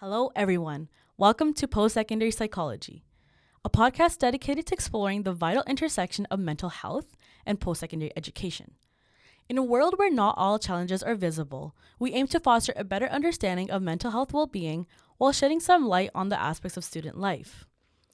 Hello, everyone. Welcome to Post-Secondary Psychology, a podcast dedicated to exploring the vital intersection of mental health and post-secondary education. In a world where not all challenges are visible, we aim to foster a better understanding of mental health well-being while shedding some light on the aspects of student life.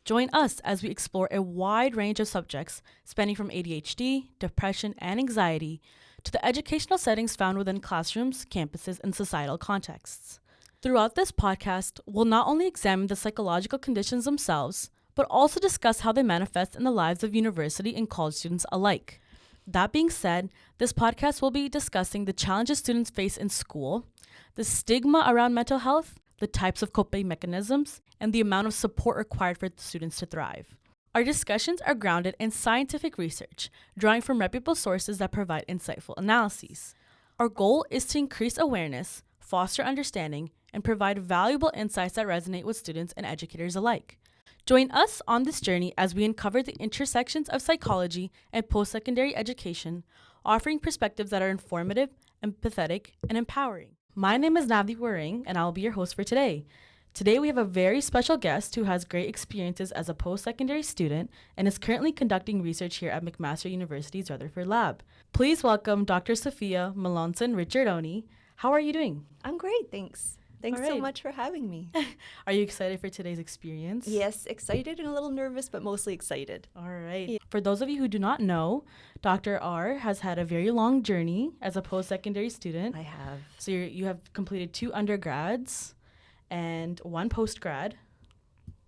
Join us as we explore a wide range of subjects spanning from ADHD, depression, and anxiety to the educational settings found within classrooms, campuses, and societal contexts. Throughout this podcast, we'll not only examine the psychological conditions themselves, but also discuss how they manifest in the lives of university and college students alike. That being said, this podcast will be discussing the challenges students face in school, the stigma around mental health, the types of coping mechanisms, and the amount of support required for the students to thrive. Our discussions are grounded in scientific research, drawing from reputable sources that provide insightful analyses. Our goal is to increase awareness, foster understanding, and provide valuable insights that resonate with students and educators alike. Join us on this journey as we uncover the intersections of psychology and post-secondary education, offering perspectives that are informative, empathetic, and empowering. My name is Navdeep Waring, and I'll be your host for today. Today, we have a very special guest who has great experiences as a post-secondary student and is currently conducting research here at McMaster University's Rutherford Lab. Please welcome Dr. Sophia Melanson-Ricciardone. How are you doing? I'm great, thanks. Thanks so much for having me. Are you excited for today's experience? Yes, excited and a little nervous, but mostly excited. All right. Yeah. For those of you who do not know, Dr. R has had a very long journey as a post-secondary student. I have. So you have completed 2 undergrads and 1 postgrad,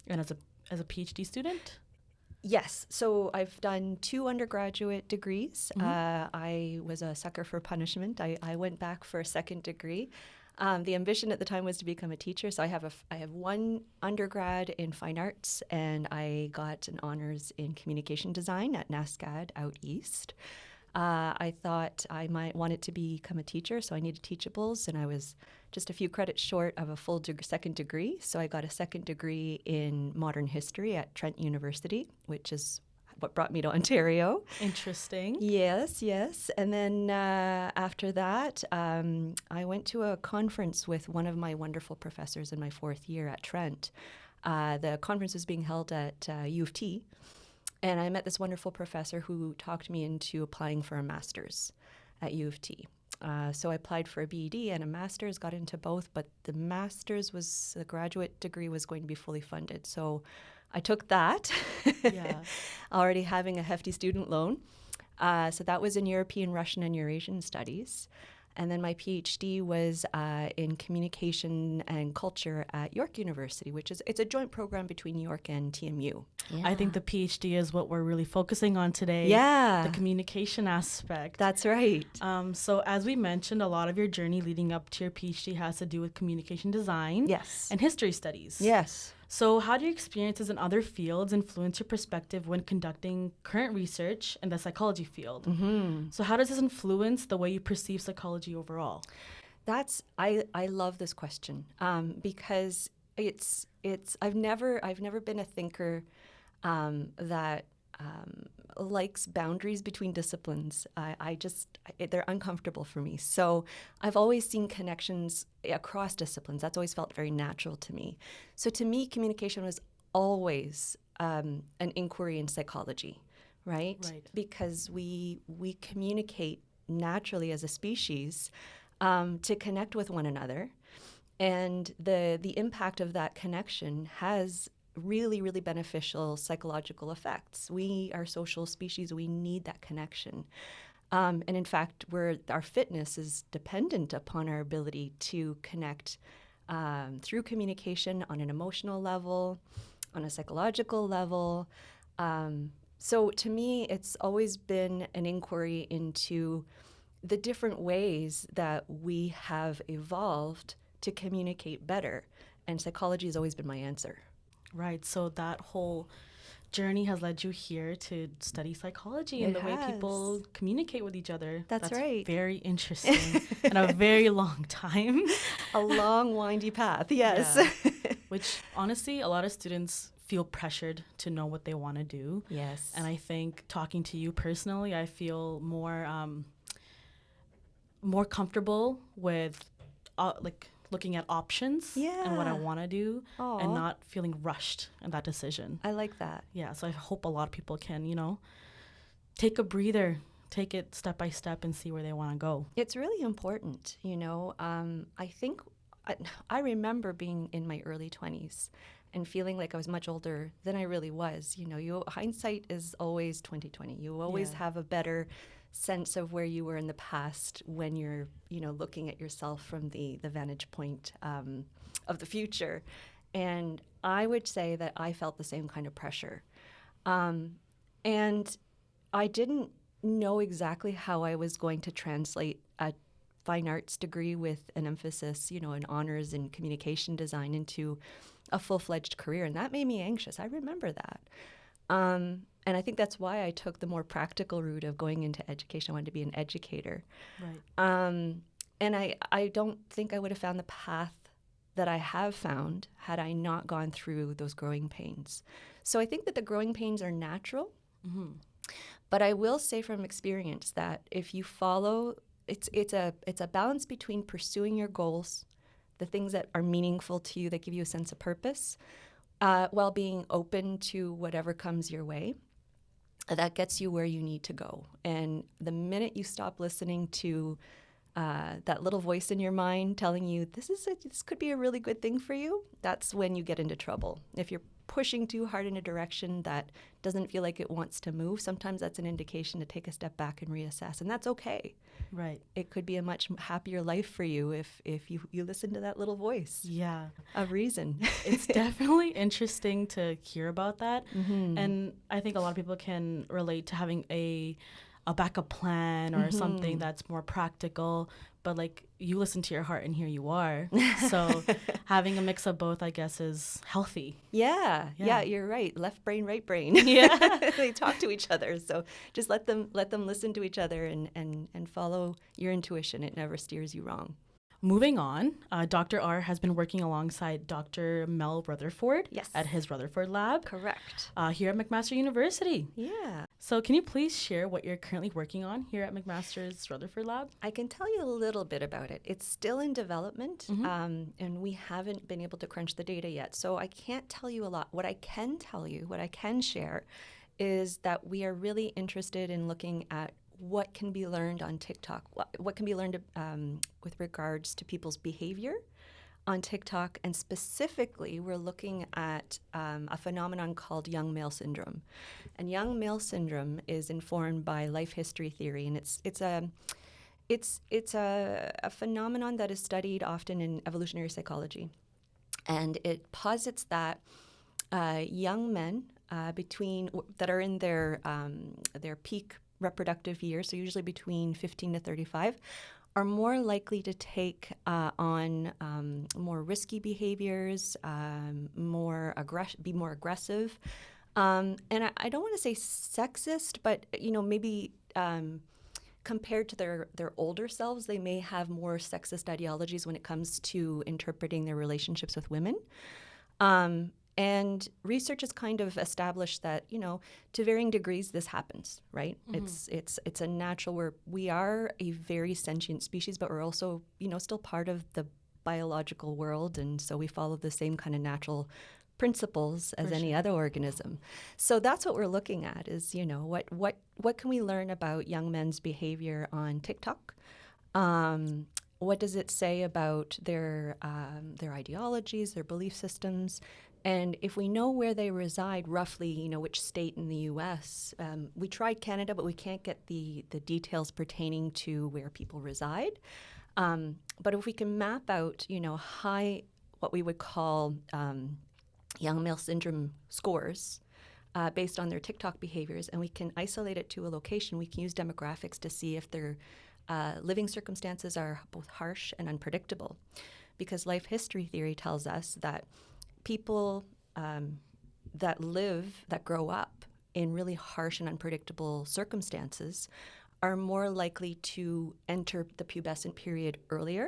and as a PhD student? Yes. So I've done 2 undergraduate degrees. I was a sucker for punishment. I went back for a second degree. The ambition at the time was to become a teacher. So I have 1 undergrad in fine arts, and I got an honors in communication design at NASCAD out east. I thought I might want it to become a teacher, so I needed teachables, and I was just a few credits short of a full second degree. So I got a second degree in modern history at Trent University, which is what brought me to Ontario. Interesting. Yes. And then after that, I went to a conference with one of my wonderful professors in my 4th year at Trent. The conference was being held at U of T, and I met this wonderful professor who talked me into applying for a master's at U of T. So I applied for a BEd and a master's, got into both, but the the graduate degree was going to be fully funded. So I took that, already having a hefty student loan. So that was in European, Russian, and Eurasian studies. And then my PhD was in communication and culture at York University, it's a joint program between York and TMU. Yeah. I think the PhD is what we're really focusing on today. Yeah. The communication aspect. That's right. So as we mentioned, a lot of your journey leading up to your PhD has to do with communication design. Yes. And history studies. Yes. So how do your experiences in other fields influence your perspective when conducting current research in the psychology field? Mm-hmm. So how does this influence the way you perceive psychology overall? I love this question because I've never been a thinker that likes boundaries between disciplines. They're uncomfortable for me. So I've always seen connections across disciplines. That's always felt very natural to me. So to me, communication was always an inquiry in psychology, right? Because we communicate naturally as a species to connect with one another. And the impact of that connection has really, really beneficial psychological effects. We are social species. We need that connection. And in fact, our fitness is dependent upon our ability to connect through communication on an emotional level, on a psychological level. So to me, it's always been an inquiry into the different ways that we have evolved to communicate better. And psychology has always been my answer. Right. So that whole journey has led you here to study psychology and the way people communicate with each other. That's right. Very interesting and a very long time. A long, windy path, yes. Yeah. Which, honestly, a lot of students feel pressured to know what they want to do. Yes. And I think talking to you personally, I feel more comfortable with looking at options and what I want to do and not feeling rushed in that decision. I like that. Yeah, so I hope a lot of people can, take a breather, take it step by step and see where they want to go. It's really important, I think I remember being in my early 20s and feeling like I was much older than I really was. Hindsight is always 20/20. You always have a better sense of where you were in the past when you're, looking at yourself from the vantage point of the future. And I would say that I felt the same kind of pressure. And I didn't know exactly how I was going to translate a fine arts degree with an emphasis, in honors in communication design into a full-fledged career. And that made me anxious. I remember that. And I think that's why I took the more practical route of going into education. I wanted to be an educator. Right. And I don't think I would have found the path that I have found had I not gone through those growing pains. So I think that the growing pains are natural. Mm-hmm. But I will say from experience that if you follow, it's a balance between pursuing your goals, the things that are meaningful to you, that give you a sense of purpose, while being open to whatever comes your way. That gets you where you need to go. And the minute you stop listening to that little voice in your mind telling you this could be a really good thing for you, that's when you get into trouble. If you're pushing too hard in a direction that doesn't feel like it wants to move, sometimes that's an indication to take a step back and reassess, and that's okay. Right. It could be a much happier life for you if you listen to that little voice. Yeah. Of reason. It's definitely interesting to hear about that. Mm-hmm. And I think a lot of people can relate to having a backup plan or something that's more practical, but like you listen to your heart and here you are. So having a mix of both, I guess, is healthy. Yeah, you're right. Left brain, right brain. Yeah. They talk to each other. So just let them listen to each other and follow your intuition. It never steers you wrong. Moving on, Dr. R has been working alongside Dr. Mel Rutherford at his Rutherford Lab. Correct. Here at McMaster University. Yeah. So can you please share what you're currently working on here at McMaster's Rutherford Lab? I can tell you a little bit about it. It's still in development, and we haven't been able to crunch the data yet. So I can't tell you a lot. What I can tell you, what I can share, is that we are really interested in looking at what can be learned on TikTok, what can be learned with regards to people's behavior on TikTok. And specifically, we're looking at a phenomenon called young male syndrome. And young male syndrome is informed by life history theory, and it's a phenomenon that is studied often in evolutionary psychology. And it posits that young men that are in their peak reproductive years, so usually between 15 to 35, are more likely to take on more risky behaviors, be more aggressive. And I don't want to say sexist, but maybe compared to their older selves, they may have more sexist ideologies when it comes to interpreting their relationships with women. And research has kind of established that, to varying degrees, this happens, right? Mm-hmm. It's a natural, we are a very sentient species, but we're also, still part of the biological world. And so we follow the same kind of natural principles as any other organism. So that's what we're looking at is, what can we learn about young men's behavior on TikTok? What does it say about their ideologies, their belief systems? And if we know where they reside, roughly, which state in the U.S., we tried Canada, but we can't get the details pertaining to where people reside. But if we can map out, what we would call young male syndrome scores based on their TikTok behaviors, and we can isolate it to a location, we can use demographics to see if their living circumstances are both harsh and unpredictable. Because life history theory tells us that people that grow up in really harsh and unpredictable circumstances are more likely to enter the pubescent period earlier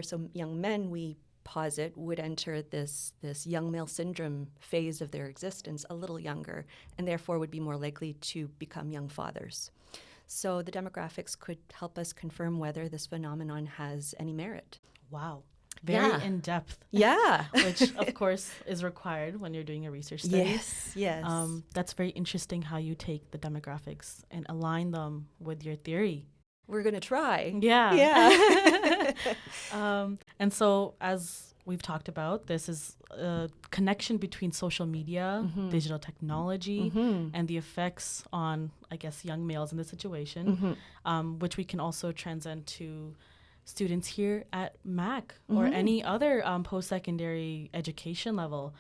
so young men, we posit, would enter this young male syndrome phase of their existence a little younger, and therefore would be more likely to become young fathers. So the demographics could help us confirm whether this phenomenon has any merit. Wow. Very Yeah. in-depth. Yeah. Which, of course, is required when you're doing a research study. Yes. That's very interesting how you take the demographics and align them with your theory. We're going to try. Yeah. Yeah. And so, as we've talked about, this is a connection between social media, digital technology, and the effects on, I guess, young males in this situation, which we can also transcend to students here at Mac or any other post-secondary education level.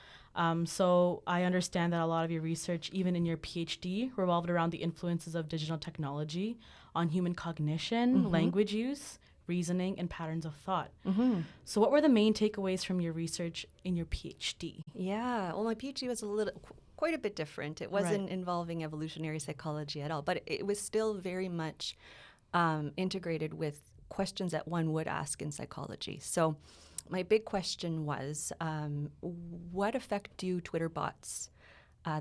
So I understand that a lot of your research, even in your PhD, revolved around the influences of digital technology on human cognition, language use, reasoning, and patterns of thought. So what were the main takeaways from your research in your PhD? Yeah. Well, my PhD was quite a bit different. It wasn't involving evolutionary psychology at all, but it was still very much integrated with questions that one would ask in psychology. So my big question was, what effect do Twitter bots,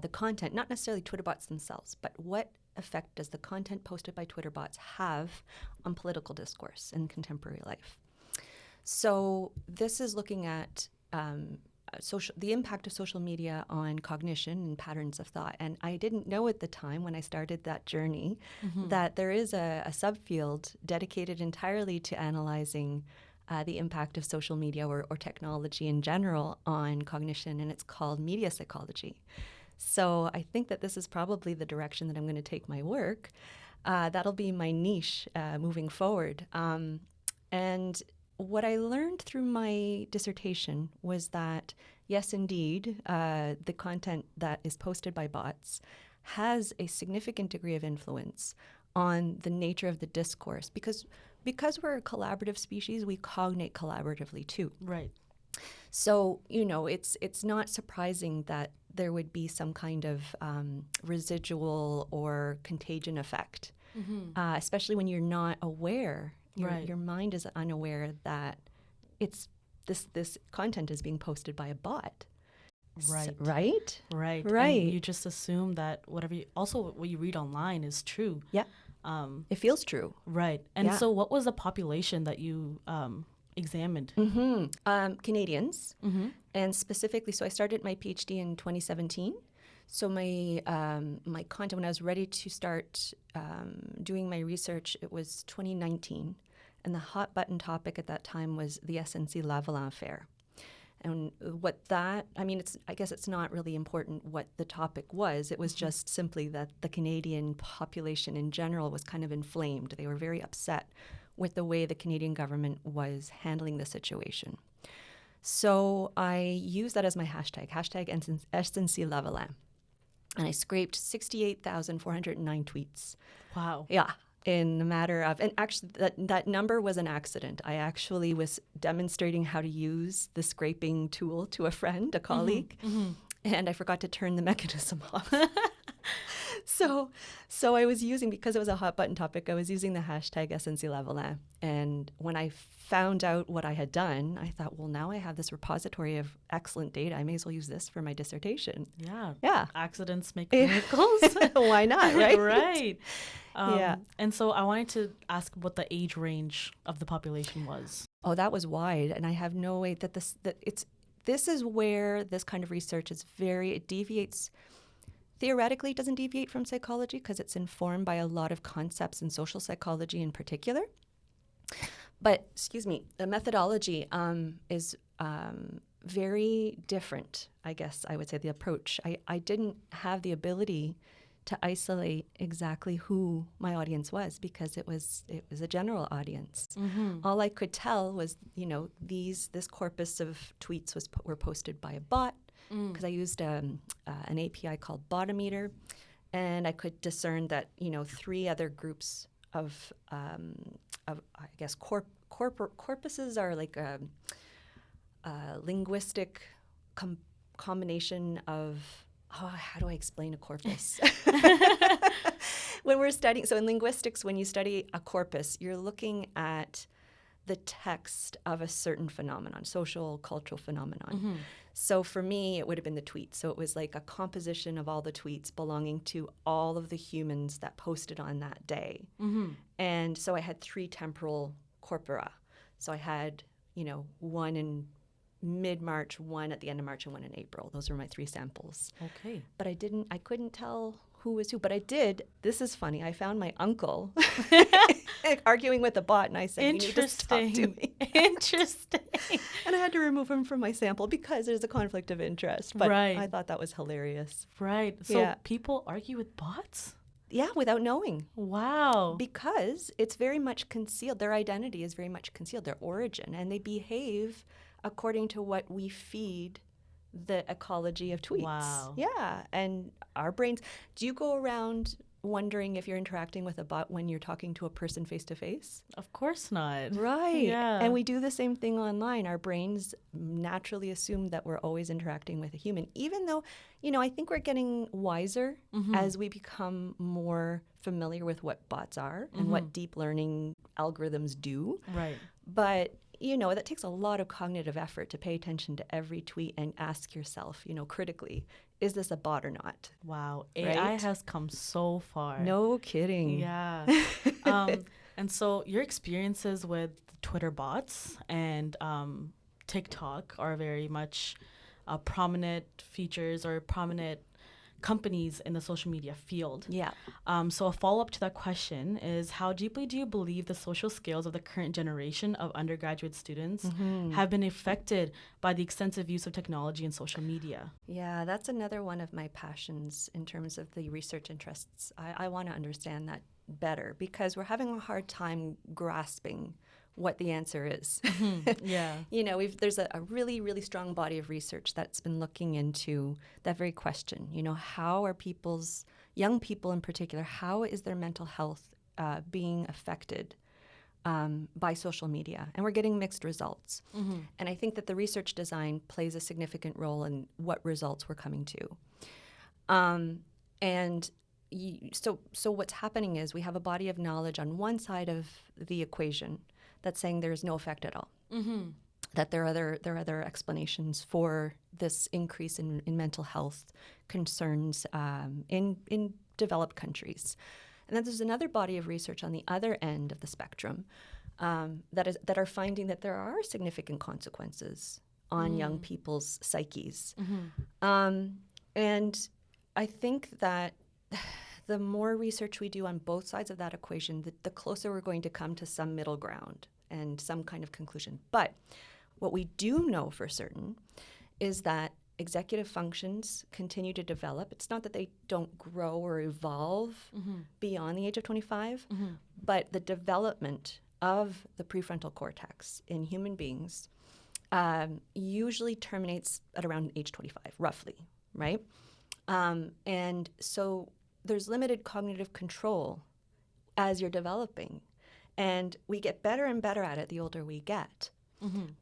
the content, not necessarily Twitter bots themselves, but what effect does the content posted by Twitter bots have on political discourse in contemporary life? So this is looking at the impact of social media on cognition and patterns of thought. And I didn't know at the time when I started that journey that there is a subfield dedicated entirely to analyzing the impact of social media or technology in general on cognition, and it's called media psychology. So I think that this is probably the direction that I'm going to take my work. That'll be my niche moving forward. And what I learned through my dissertation was that, yes, indeed, the content that is posted by bots has a significant degree of influence on the nature of the discourse because we're a collaborative species, we cognate collaboratively too. Right. So, it's not surprising that there would be some kind of residual or contagion effect, especially when you're not aware. Your mind is unaware that this content is being posted by a bot. Right. Right. And you just assume that what you read online is true. Yeah. It feels true. Right. And so what was the population that you examined? Canadians. And specifically, so I started my PhD in 2017. So my content, when I was ready to start doing my research, it was 2019. And the hot button topic at that time was the SNC Lavalin affair. And I guess it's not really important what the topic was. It was just simply that the Canadian population in general was kind of inflamed. They were very upset with the way the Canadian government was handling the situation. So I used that as my hashtag SNC Lavalin. And I scraped 68,409 tweets. Wow. Yeah. In a matter of, and actually that number was an accident. I actually was demonstrating how to use the scraping tool to a friend, a colleague, and I forgot to turn the mechanism off. So I was using, because it was a hot button topic, I was using the hashtag SNC Lavalin. And when I found out what I had done, I thought, well, now I have this repository of excellent data. I may as well use this for my dissertation. Yeah. Accidents make miracles. Why not, right? Right. And so I wanted to ask what the age range of the population was. Oh, that was wide. And I have no way that this is where this kind of research is it deviates. Theoretically, it doesn't deviate from psychology because it's informed by a lot of concepts in social psychology in particular. But, the methodology is very different, I guess I would say, the approach. I didn't have the ability to isolate exactly who my audience was because it was a general audience. All I could tell was, this corpus of tweets were posted by a bot, because I used an API called Botometer, and I could discern that 3 other groups of I guess corpuses are like a linguistic combination of how do I explain a corpus? When we're studying, so in linguistics, when you study a corpus, you're looking at the text of a certain phenomenon, social, cultural phenomenon. So for me, it would have been the tweets. So it was like a composition of all the tweets belonging to all of the humans that posted on that day. And so I had 3 temporal corpora. So I had, one in mid-March, one at the end of March, and one in April. Those were my 3 samples. Okay. But I couldn't tell who was who. But I did, this is funny, I found my uncle arguing with a bot, and I said, you need to stop doing that. Interesting. And I had to remove him from my sample because there's a conflict of interest. But Right. I thought that was hilarious. Right. So Yeah. people argue with bots? Yeah, without knowing. Wow. Because it's very much concealed. Their identity is very much concealed, their origin, and they behave according to what we feed the ecology of tweets. Wow. Yeah, and our brains. Do you go around wondering if you're interacting with a bot when you're talking to a person face to face? Of course not. Right. Yeah. And we do the same thing online. Our brains naturally assume that we're always interacting with a human, even though, I think we're getting wiser as we become more familiar with what bots are and what deep learning algorithms do. Right. But, that takes a lot of cognitive effort to pay attention to every tweet and ask yourself, critically, is this a bot or not? Wow. Right? AI has come so far. No kidding. Yeah. And so your experiences with Twitter bots and TikTok are very much prominent features or prominent companies in the social media field. Yeah. So a follow-up to that question is, how deeply do you believe the social skills of the current generation of undergraduate students have been affected by the extensive use of technology and social media? Yeah, that's another one of my passions in terms of the research interests. I want to understand that better because we're having a hard time grasping what the answer is. Yeah. There's a really, really strong body of research that's been looking into that very question. How are young people in particular, how is their mental health being affected by social media? And we're getting mixed results. And I think that the research design plays a significant role in what results we're coming to. So what's happening is we have a body of knowledge on one side of the equation that's saying there's no effect at all. That there are other explanations for this increase in mental health concerns in developed countries. And then there's another body of research on the other end of the spectrum that are finding that there are significant consequences on young people's psyches. And I think that the more research we do on both sides of that equation, the closer we're going to come to some middle ground and some kind of conclusion. But what we do know for certain is that executive functions continue to develop. It's not that they don't grow or evolve beyond the age of 25, but the development of the prefrontal cortex in human beings usually terminates at around age 25, roughly, right? And so there's limited cognitive control as you're developing. And we get better and better at it the older we get.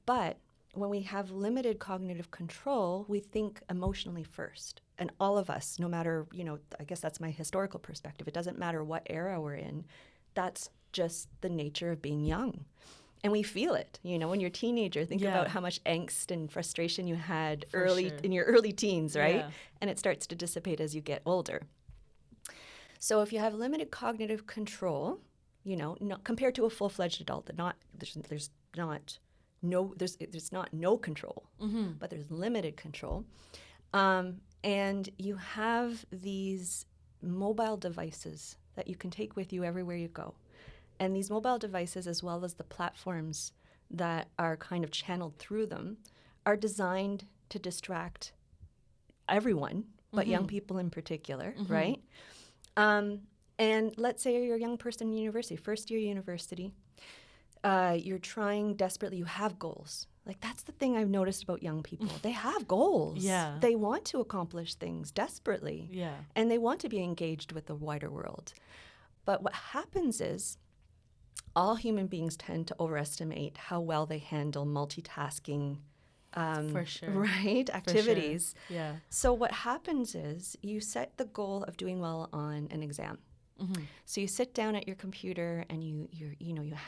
But when we have limited cognitive control, we think emotionally first. And all of us, no matter, I guess that's my historical perspective. It doesn't matter what era we're in. That's just the nature of being young. And we feel it, when you're a teenager. Think about how much angst and frustration you had in your early teens, right? Yeah. And it starts to dissipate as you get older. So if you have limited cognitive control, compared to a full-fledged adult, there's not no control, but there's limited control. And you have these mobile devices that you can take with you everywhere you go. And these mobile devices, as well as the platforms that are kind of channeled through them, are designed to distract everyone, but young people in particular, right? And let's say you're a young person in university, first year university. You're trying desperately. You have goals. Like, that's the thing I've noticed about young people. They have goals. Yeah. They want to accomplish things desperately. Yeah. And they want to be engaged with the wider world. But what happens is all human beings tend to overestimate how well they handle multitasking For sure. right? Activities. For sure. Yeah. So what happens is you set the goal of doing well on an exam. So you sit down at your computer and you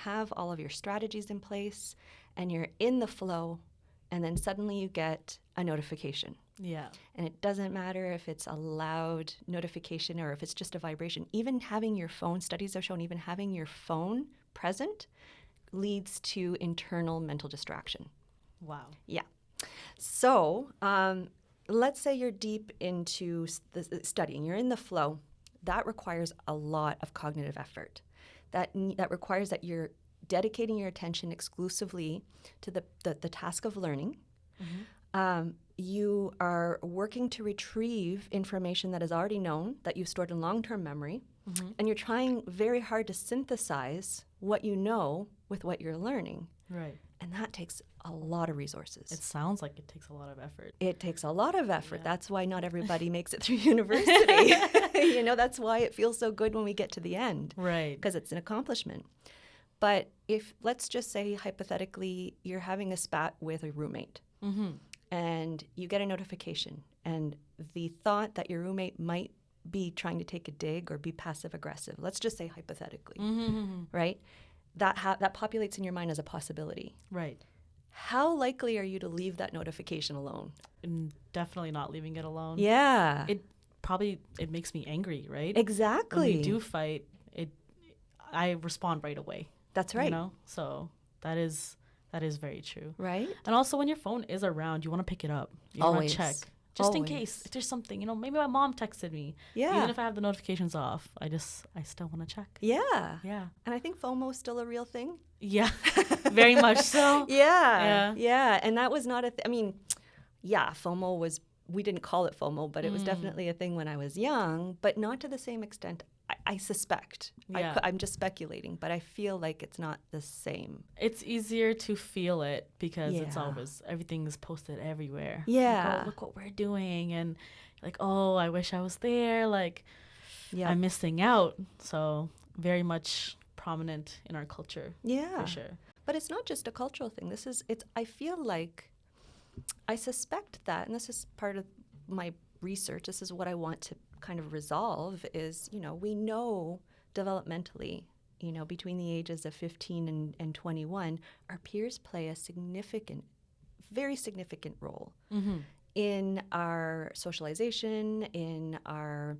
have all of your strategies in place and you're in the flow, and then suddenly you get a notification. Yeah. And it doesn't matter if it's a loud notification or if it's just a vibration. Even having your phone, studies have shown, even having your phone present leads to internal mental distraction. Wow. Yeah. So let's say you're deep into studying, you're in the flow. That requires a lot of cognitive effort. That requires that you're dedicating your attention exclusively to the task of learning. You are working to retrieve information that is already known, that you've stored in long-term memory, and you're trying very hard to synthesize what you know with what you're learning. Right. And that takes a lot of resources. It sounds like it takes a lot of effort. It takes a lot of effort. Yeah. That's why not everybody makes it through university. You know, that's why it feels so good when we get to the end. Right. Because it's an accomplishment. But if, let's just say, hypothetically, you're having a spat with a roommate and you get a notification and the thought that your roommate might be trying to take a dig or be passive aggressive, let's just say hypothetically, right? That populates in your mind as a possibility. Right. How likely are you to leave that notification alone? And definitely not leaving it alone. Yeah. It makes me angry, right? Exactly. When we do fight, I respond right away. That's right. You know? So that is very true. Right? And also when your phone is around, you want to pick it up. You want Always. to check. Just in Always. case if there's something, you know, maybe my mom texted me. Yeah. Even if I have the notifications off, I still want to check. Yeah. Yeah. And I think FOMO is still a real thing. Yeah. Very much so. Yeah. Yeah. And that was not FOMO was, we didn't call it FOMO, but it was definitely a thing when I was young, but not to the same extent, I suspect. Yeah. I'm just speculating, but I feel like it's not the same. It's easier to feel it because Yeah. everything is posted everywhere. Yeah. Like, oh, look what we're doing. And like, oh, I wish I was there. Like, Yeah. I'm missing out. So very much prominent in our culture. Yeah. For sure. But it's not just a cultural thing. I feel like, I suspect that, and this is part of my research, this is what I want to kind of resolve is, you know, we know developmentally, you know, between the ages of 15 and 21, our peers play a very significant role in our socialization, in our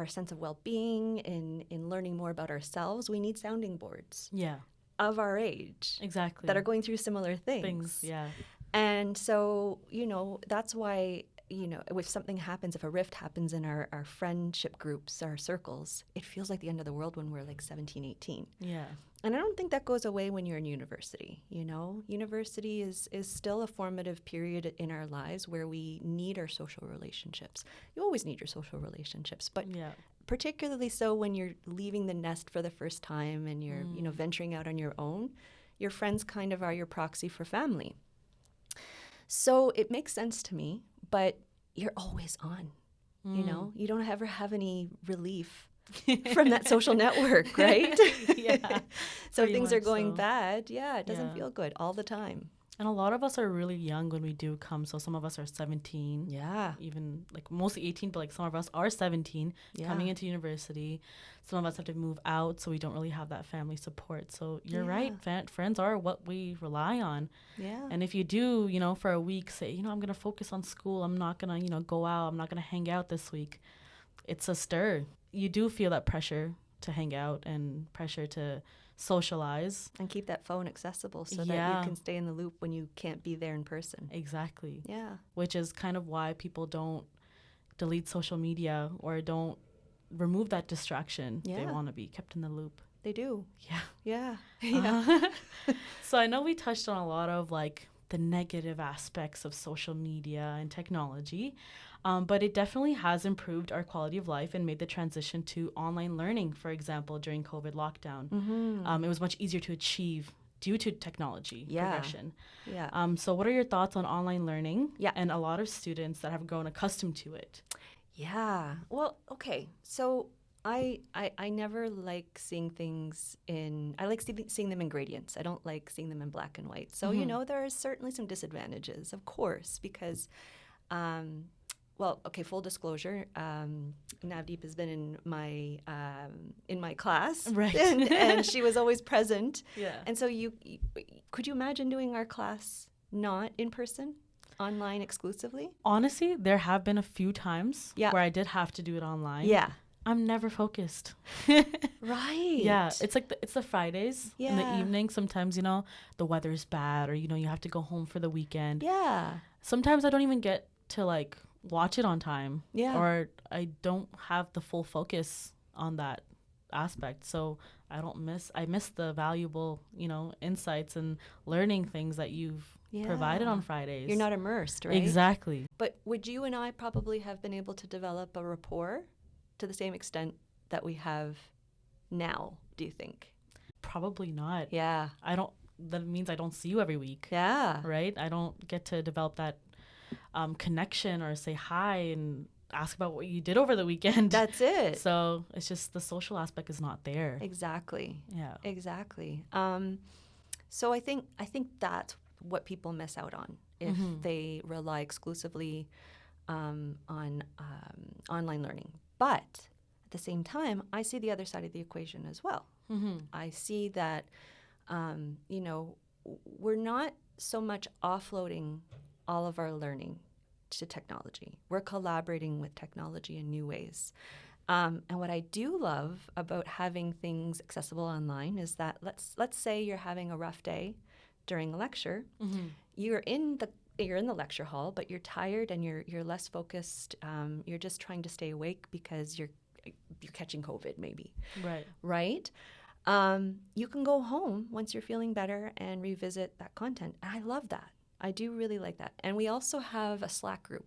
sense of well-being, in learning more about ourselves. We need sounding boards Yeah. of our age Exactly. that are going through similar things. Yeah. And so, you know, that's why, you know, if something happens, if a rift happens in our friendship groups, our circles, it feels like the end of the world when we're like 17, 18. Yeah. And I don't think that goes away when you're in university, you know. University is still a formative period in our lives where we need our social relationships. You always need your social relationships, but Yeah. particularly so when you're leaving the nest for the first time and you're, you know, venturing out on your own, your friends kind of are your proxy for family. So it makes sense to me, but you're always on, you know? You don't ever have any relief from that social network, right? Yeah. So if things are much going so. bad, it doesn't Yeah. feel good all the time. And a lot of us are really young when we do come. So some of us are 17. Yeah. Even like mostly 18, but like some of us are 17 Yeah. coming into university. Some of us have to move out, so we don't really have that family support. So you're Yeah. right. Friends are what we rely on. Yeah. And if you do, you know, for a week say, you know, I'm going to focus on school. I'm not going to, you know, go out. I'm not going to hang out this week. It's a stir. You do feel that pressure to hang out and pressure to socialize. And keep that phone accessible so that Yeah. you can stay in the loop when you can't be there in person. Exactly. Yeah. Which is kind of why people don't delete social media or don't remove that distraction. They Yeah. want to be kept in the loop. They do. Yeah. Yeah. Yeah. So I know we touched on a lot of like the negative aspects of social media and technology, but it definitely has improved our quality of life and made the transition to online learning, for example, during COVID lockdown. It was much easier to achieve due to technology progression. Yeah. So what are your thoughts on online learning Yeah. and a lot of students that have grown accustomed to it? Yeah. Well, okay. So I never like seeing things I like seeing them in gradients. I don't like seeing them in black and white. So, you know, there are certainly some disadvantages, of course, because, well, okay, full disclosure, Navdeep has been in my class. Right. And she was always present. Yeah. And so could you imagine doing our class not in person? Online exclusively? Honestly, there have been a few times Yeah. where I did have to do it online. Yeah. I'm never focused. Right. Yeah, it's like it's the Fridays in the Yeah. evening. Sometimes, the weather's bad or, you have to go home for the weekend. Yeah. Sometimes I don't even get to like watch it on time. Yeah. Or I don't have the full focus on that aspect. So I miss the valuable, insights and learning things that you've provided on Fridays. You're not immersed, right? Exactly. But would you and I probably have been able to develop a rapport to the same extent that we have now, do you think? Probably not. Yeah. That means I don't see you every week. Yeah. Right? I don't get to develop that connection or say hi and ask about what you did over the weekend. That's it. So it's just the social aspect is not there. Exactly. Yeah. Exactly. So I think that's what people miss out on if they rely exclusively on online learning. But at the same time, I see the other side of the equation as well. I see that, we're not so much offloading all of our learning to technology. We're collaborating with technology in new ways. And what I do love about having things accessible online is that let's say you're having a rough day during a lecture. You're in the lecture hall, but you're tired and you're less focused. You're just trying to stay awake because you're catching COVID, maybe. Right. You can go home once you're feeling better and revisit that content. And I love that. I do really like that. And we also have a Slack group.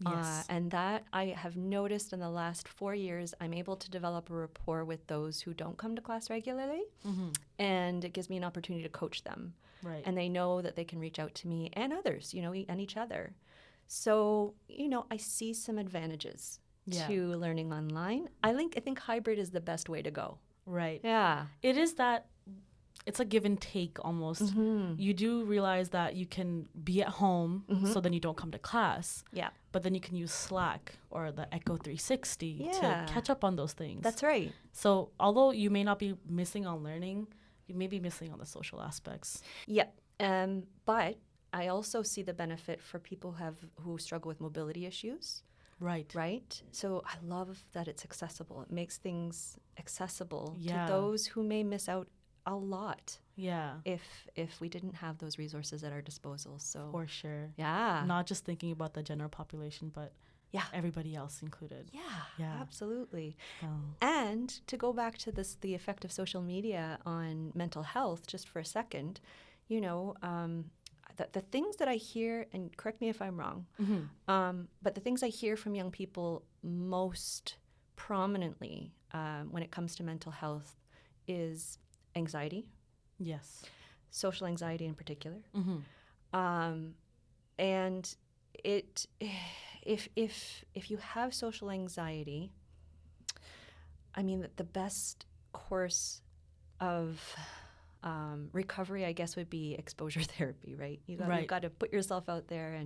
Yes. And that I have noticed in the last 4 years, I'm able to develop a rapport with those who don't come to class regularly. And it gives me an opportunity to coach them. Right. And they know that they can reach out to me and others, and each other. So, I see some advantages to learning online. I think hybrid is the best way to go. Right. Yeah. It is that it's a give and take almost. You do realize that you can be at home, so then you don't come to class. Yeah. But then you can use Slack or the Echo 360 to catch up on those things. That's right. So although you may not be missing on learning, you may be missing on the social aspects. Yep. But I also see the benefit for people who struggle with mobility issues. Right. So I love that it's accessible. It makes things accessible to those who may miss out a lot. Yeah. If we didn't have those resources at our disposal. So for sure. Yeah. Not just thinking about the general population, but everybody else included. Yeah. Absolutely. And to go back to the effect of social media on mental health just for a second, the things that I hear, and correct me if I'm wrong, but the things I hear from young people most prominently when it comes to mental health is anxiety. Yes. Social anxiety in particular. And if you have social anxiety, I mean, the best course of recovery, I guess, would be exposure therapy, right? You've got to put yourself out there.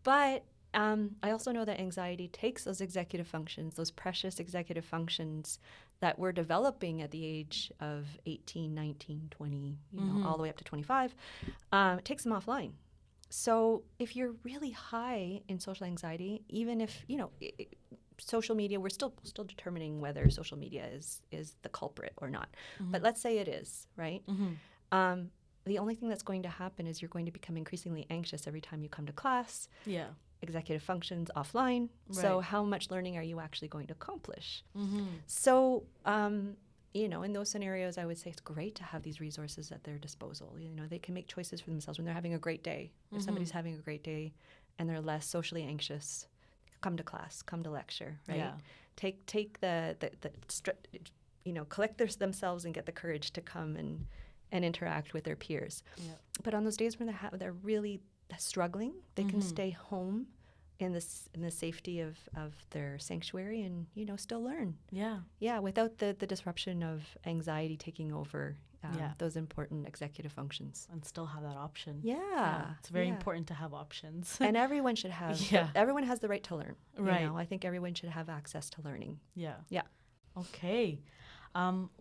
But I also know that anxiety takes those executive functions, those precious executive functions that we're developing at the age of 18, 19, 20, all the way up to 25. It takes them offline. So if you're really high in social anxiety, even if, social media, we're still determining whether social media is the culprit or not. But let's say it is, right? The only thing that's going to happen is you're going to become increasingly anxious every time you come to class. Yeah. Executive functions offline. Right. So how much learning are you actually going to accomplish? So, in those scenarios, I would say it's great to have these resources at their disposal. They can make choices for themselves when they're having a great day. If somebody's having a great day and they're less socially anxious, come to class, come to lecture, right? Yeah. Take collect themselves and get the courage to come and interact with their peers. Yeah. But on those days when they're really struggling, they can stay home in the safety of their sanctuary and still learn. Yeah, without the disruption of anxiety taking over those important executive functions. And still have that option. Yeah. It's very important to have options. And everyone should have. Everyone has the right to learn. Right. I think everyone should have access to learning. Yeah. Okay.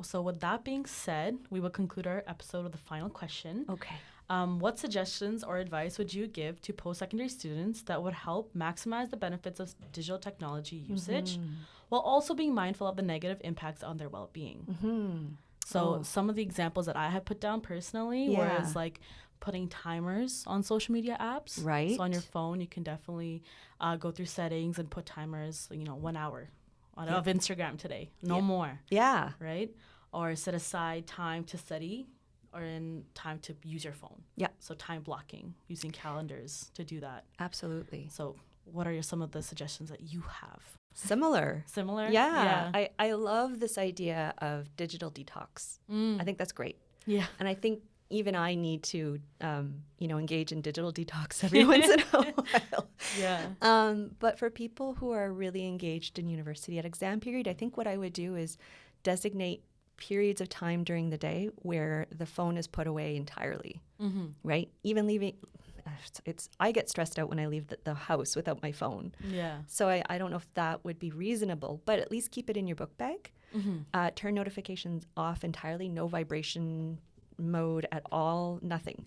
So with that being said, we will conclude our episode with the final question. Okay. What suggestions or advice would you give to post-secondary students that would help maximize the benefits of digital technology usage while also being mindful of the negative impacts on their well-being? So some of the examples that I have put down personally was like putting timers on social media apps. Right. So on your phone, you can definitely go through settings and put timers, 1 hour of Instagram today, no more. Yeah. Right? Or set aside time to study or in time to use your phone. Yeah. So time blocking, using calendars to do that. Absolutely. So what are some of the suggestions that you have? Similar. Yeah. I love this idea of digital detox. I think that's great. Yeah. And I think even I need to, engage in digital detox every once in a while. Yeah. But for people who are really engaged in university at exam period, I think what I would do is designate periods of time during the day where the phone is put away entirely, right? Even leaving, I get stressed out when I leave the house without my phone. Yeah. So I don't know if that would be reasonable, but at least keep it in your book bag. Turn notifications off entirely, no vibration mode at all, nothing.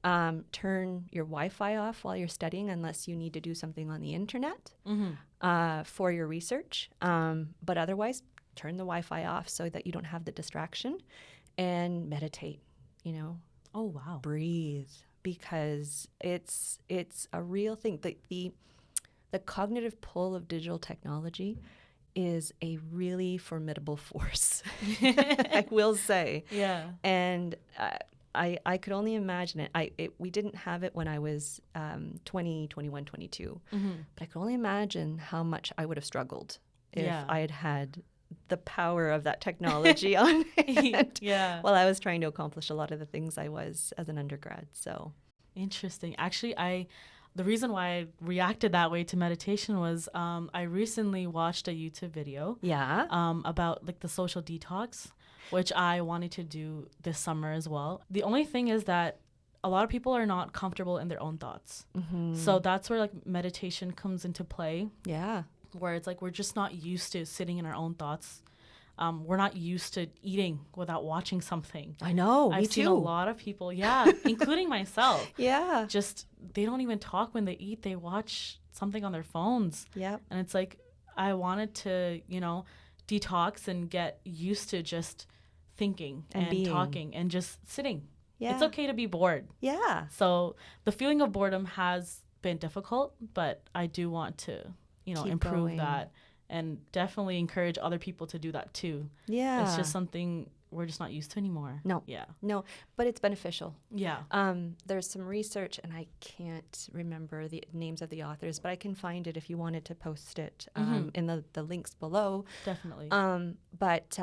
Turn your Wi-Fi off while you're studying unless you need to do something on the internet for your research. But otherwise, turn the Wi-Fi off so that you don't have the distraction, and meditate, Oh, wow. breathe, because it's a real thing. The cognitive pull of digital technology is a really formidable force, I will say. Yeah. And I could only imagine it. We didn't have it when I was 20, 21, 22. But I could only imagine how much I would have struggled if I had had the power of that technology on hand while I was trying to accomplish a lot of the things I was as an undergrad. So interesting. Actually, the reason why I reacted that way to meditation was I recently watched a YouTube video about like the social detox, which I wanted to do this summer as well. The only thing is that a lot of people are not comfortable in their own thoughts. So that's where like meditation comes into play. Yeah. Where it's like we're just not used to sitting in our own thoughts. We're not used to eating without watching something. I know. I've seen a lot of people, including myself. Yeah. Just they don't even talk when they eat. They watch something on their phones. Yep. And it's like I wanted to, detox and get used to just thinking and talking and just sitting. Yeah. It's okay to be bored. Yeah. So the feeling of boredom has been difficult, but I do want to keep improve going. that and definitely encourage other people to do that too. Yeah. It's just something we're just not used to anymore. No. Yeah. No, but it's beneficial. Yeah. There's some research, and I can't remember the names of the authors, but I can find it if you wanted to post it in the links below. Definitely. But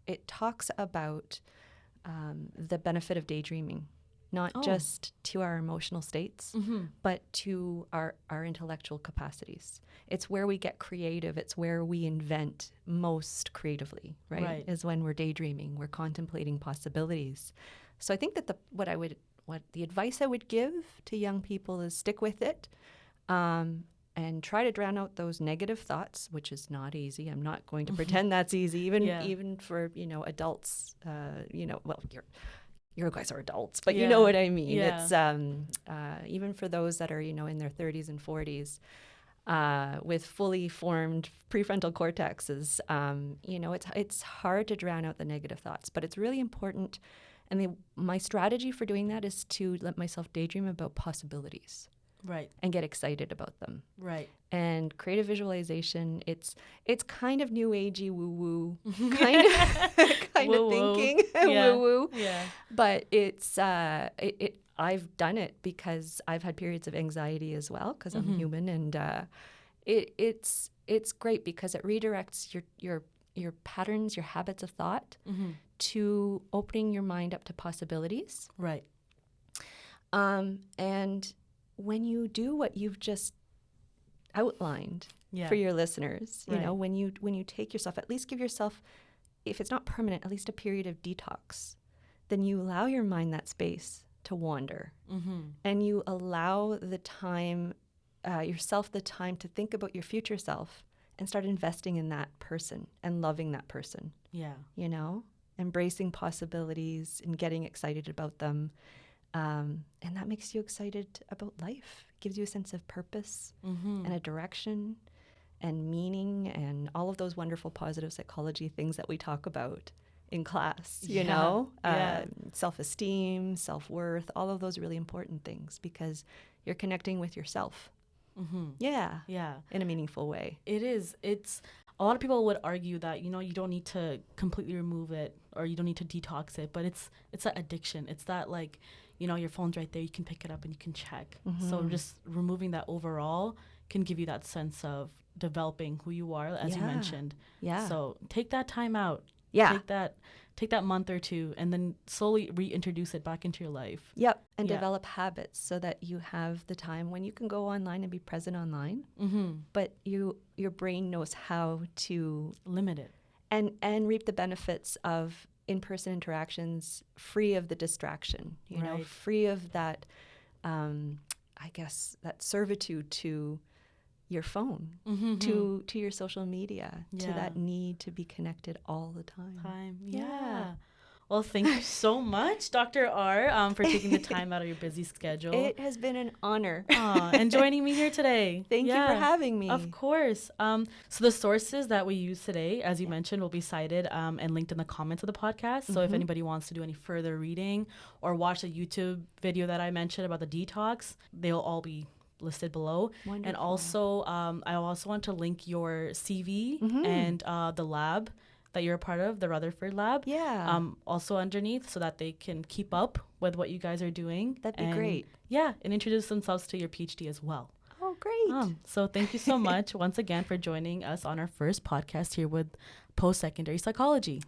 it talks about the benefit of daydreaming. Not just to our emotional states, but to our intellectual capacities. It's where we get creative. It's where we invent most creatively, right? Is when we're daydreaming. We're contemplating possibilities. So I think that what the advice I would give to young people is stick with it, and try to drown out those negative thoughts, which is not easy. I'm not going to pretend that's easy, even for adults. You guys are adults, but you know what I mean. Yeah. It's even for those that are, in their 30s and 40s with fully formed prefrontal cortexes, it's hard to drown out the negative thoughts, but it's really important. And my strategy for doing that is to let myself daydream about possibilities. Right. And get excited about them. Right. And creative visualization, it's kind of new agey woo-woo kind of thinking. Yeah. Woo-woo. Yeah. But it's I've done it because I've had periods of anxiety as well, because I'm human, and it's great because it redirects your patterns, your habits of thought to opening your mind up to possibilities. Right. And when you do what you've just outlined for your listeners, when you take yourself, at least give yourself, if it's not permanent, at least a period of detox, then you allow your mind that space to wander, and you allow the time, yourself the time to think about your future self and start investing in that person and loving that person. Yeah. embracing possibilities and getting excited about them. And that makes you excited about life, gives you a sense of purpose and a direction and meaning and all of those wonderful positive psychology things that we talk about in class, you know, self-esteem, self-worth, all of those really important things because you're connecting with yourself. Yeah. In a meaningful way. It is. It's a lot of people would argue that, you know, you don't need to completely remove it or you don't need to detox it, but it's that addiction. It's that, like, you know, your phone's right there, you can pick it up and you can check. So just removing that overall can give you that sense of developing who you are, as you mentioned. So take that time out. Take that month or two and then slowly reintroduce it back into your life. And develop habits so that you have the time when you can go online and be present online, but your brain knows how to limit it and reap the benefits of in-person interactions free of the distraction, you know, free of that, I guess, that servitude to your phone, to your social media, to that need to be connected all the time. Well, thank you so much, Dr. R, for taking the time out of your busy schedule. It has been an honor. And joining me here today. Thank you for having me. Of course. So the sources that we use today, as you mentioned, will be cited and linked in the comments of the podcast. So if anybody wants to do any further reading or watch the YouTube video that I mentioned about the detox, they'll all be listed below. Wonderful. And also, I also want to link your CV and the lab that you're a part of, the Rutherford Lab. Also underneath so that they can keep up with what you guys are doing. That'd be great. And introduce themselves to your PhD as well. Oh, great. So thank you so much once again for joining us on our first podcast here with Post-Secondary Psychology.